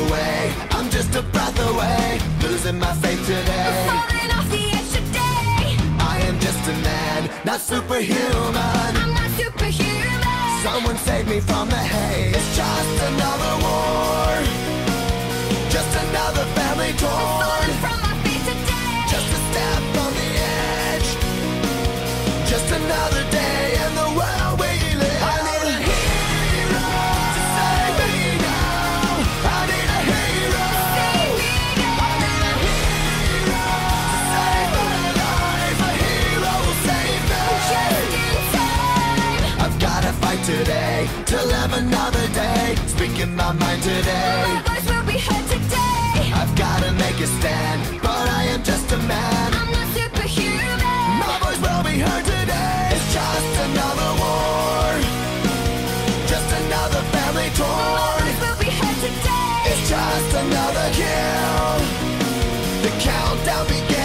away. I'm just a breath away, losing my faith today. Falling off the edge today. I am just a man, not superhuman. I'm not superhuman. Someone save me from the haze. It's just another war, just another family torn. Falling from my feet today. Just a step on the edge, just another day in the world we live. I need a hero to save me now. I need a hero. Save me now. I need a hero to save my life. A hero will save me. Just in time. I've gotta fight today to live another day. Speaking my mind today. My voice will be heard today. I've gotta make a stand, but I am just a man. I'm not superhuman. My voice will be heard today. It's just another war, just another family My torn. voice will be heard today. It's just another kill. The countdown begins.